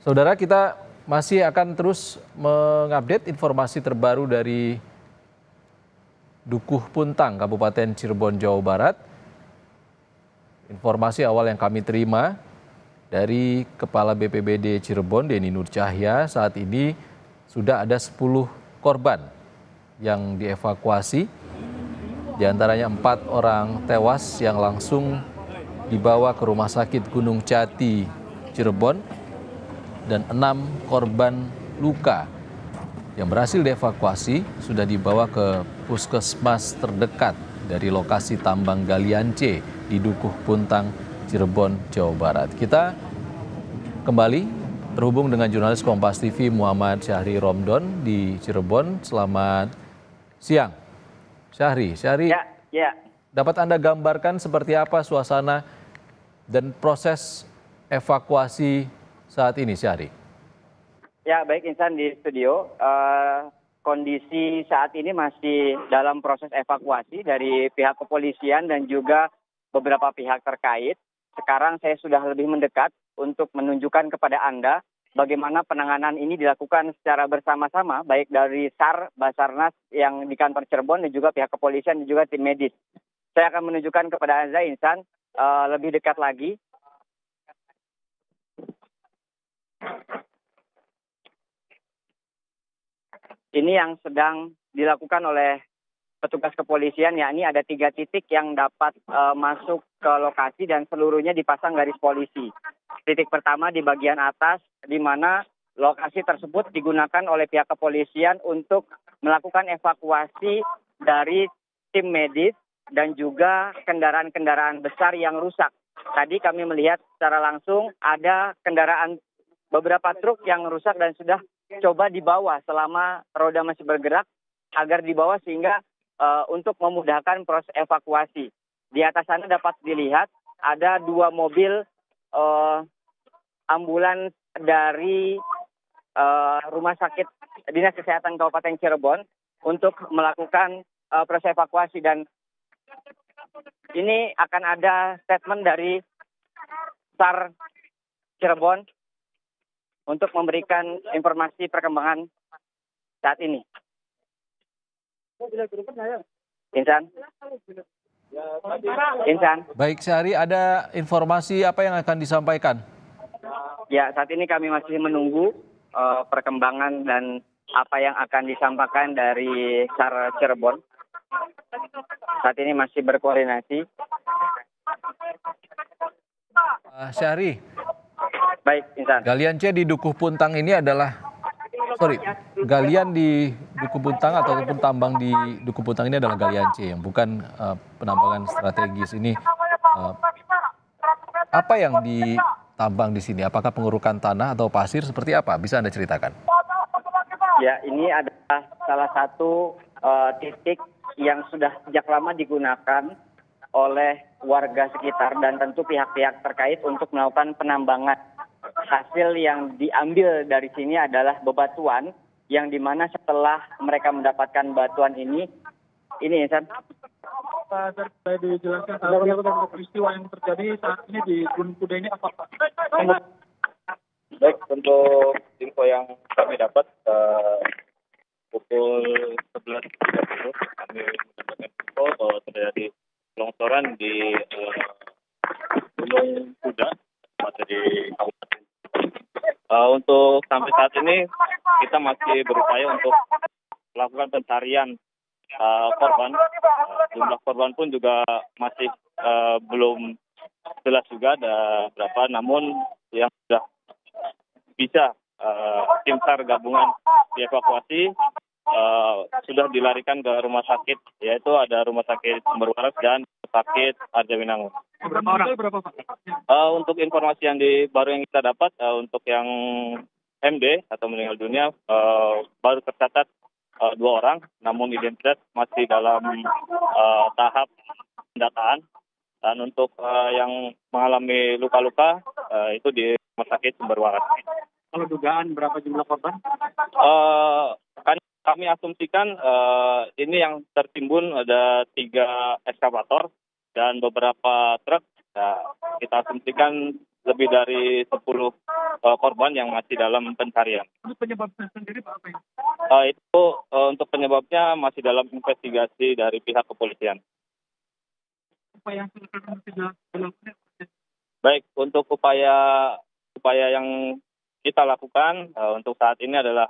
Saudara, kita masih akan terus mengupdate informasi terbaru dari Dukuh Puntang, Kabupaten Cirebon, Jawa Barat. Informasi awal yang kami terima dari Kepala BPBD Cirebon, Denny Nur Cahya, saat ini sudah ada 10 korban yang dievakuasi. Di antaranya 4 orang tewas yang langsung dibawa ke Rumah Sakit Gunung Jati, Cirebon, dan 6 korban luka yang berhasil dievakuasi sudah dibawa ke puskesmas terdekat dari lokasi tambang galian C di Dukuh Puntang, Cirebon, Jawa Barat. Kita kembali terhubung dengan jurnalis Kompas TV Muhammad Syahri Romdon di Cirebon. Selamat siang, Syahri. Ya. Dapat Anda gambarkan seperti apa suasana dan proses evakuasi saat ini, Syahri? Ya, baik Insan di studio. Kondisi saat ini masih dalam proses evakuasi dari pihak kepolisian dan juga beberapa pihak terkait. Sekarang saya sudah lebih mendekat untuk menunjukkan kepada Anda bagaimana penanganan ini dilakukan secara bersama-sama, baik dari SAR, Basarnas yang di kantor Cirebon dan juga pihak kepolisian dan juga tim medis. Saya akan menunjukkan kepada Anda, Insan, lebih dekat lagi. Ini yang sedang dilakukan oleh petugas kepolisian, yakni ada 3 titik yang dapat masuk ke lokasi dan seluruhnya dipasang garis polisi. Titik pertama di bagian atas, di mana lokasi tersebut digunakan oleh pihak kepolisian untuk melakukan evakuasi dari tim medis dan juga kendaraan-kendaraan besar yang rusak. Tadi kami melihat secara langsung ada kendaraan beberapa truk yang rusak dan sudah coba dibawa selama roda masih bergerak agar dibawa sehingga untuk memudahkan proses evakuasi. Di atas sana dapat dilihat ada 2 mobil ambulans dari Rumah Sakit Dinas Kesehatan Kabupaten Cirebon untuk melakukan proses evakuasi, dan ini akan ada statement dari SAR Cirebon untuk memberikan informasi perkembangan saat ini. Insan. Baik, Syahri, ada informasi apa yang akan disampaikan? Ya, saat ini kami masih menunggu perkembangan dan apa yang akan disampaikan dari SAR Cirebon. Saat ini masih berkoordinasi. Syahri, Baik, Insan. galian C di Dukuh Puntang ini galian di Dukuh Puntang ataupun tambang di Dukuh Puntang ini adalah galian C, yang bukan penambangan strategis ini. Apa yang ditambang di sini? Apakah pengurukan tanah atau pasir? Seperti apa? Bisa Anda ceritakan? Ya, ini adalah salah satu titik yang sudah sejak lama digunakan oleh warga sekitar dan tentu pihak-pihak terkait untuk melakukan penambangan. Hasil yang diambil dari sini adalah bebatuan yang dimana setelah mereka mendapatkan batuan ini Insan. Saya dijelaskan peristiwa yang terjadi saat ini di Gunung Kuda ini apa Pak? Baik, untuk info yang kami dapat pukul 11.30 kami mendapatkan info bahwa terjadi longsoran di Gunung Kuda, tepatnya di Kabupaten. Untuk sampai saat ini kita masih berupaya untuk melakukan pencarian korban. Jumlah korban pun juga masih belum jelas juga ada berapa, namun yang sudah bisa tim SAR gabungan dievakuasi sudah dilarikan ke rumah sakit, yaitu ada Rumah Sakit Sumber Waras dan Sakit Arjawinangun. Berapa orang? Berapa Pak? Untuk informasi yang baru yang kita dapat, untuk yang MD atau meninggal dunia baru tercatat 2 orang, namun identitas masih dalam tahap pendataan. Dan untuk yang mengalami luka-luka itu di Rumah Sakit Sumber Waras. Kalau dugaan berapa jumlah korban? Kami asumsikan ini yang tertimbun ada 3 ekskavator dan beberapa truk. Kita asumsikan lebih dari 10 korban yang masih dalam pencarian. Untuk penyebabnya sendiri Pak apa ya? Itu untuk penyebabnya masih dalam investigasi dari pihak kepolisian. Apa yang silakan dilakukan? Baik, untuk upaya yang kita lakukan untuk saat ini adalah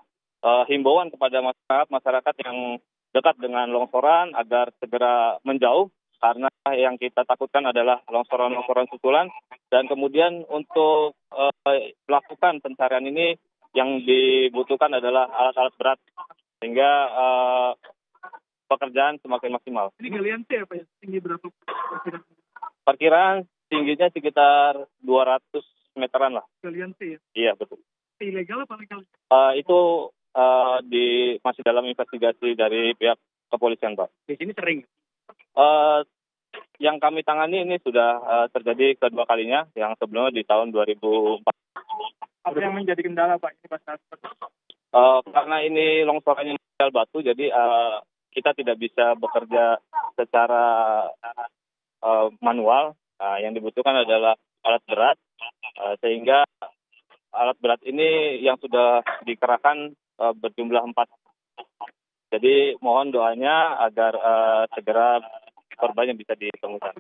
himbauan kepada masyarakat yang dekat dengan longsoran agar segera menjauh, karena yang kita takutkan adalah longsoran-longsoran susulan. Dan kemudian untuk melakukan pencarian ini yang dibutuhkan adalah alat-alat berat, sehingga pekerjaan semakin maksimal. Ini galian C apa ya? Tinggi berapa? Perkiraan tingginya sekitar 200 meteran lah. Galian C ya? Iya, betul. Ilegal apa legal? Itu masih dalam investigasi dari pihak kepolisian, Pak. Di sini sering. Yang kami tangani ini sudah terjadi kedua kalinya, yang sebelumnya di tahun 2004. Apa yang menjadi kendala Pak ini pas saat Karena ini longsorannya model batu, jadi kita tidak bisa bekerja secara manual. Yang dibutuhkan adalah alat berat, sehingga alat berat ini yang sudah dikerahkan berjumlah 4. Jadi mohon doanya agar segera korbannya bisa ditemukan.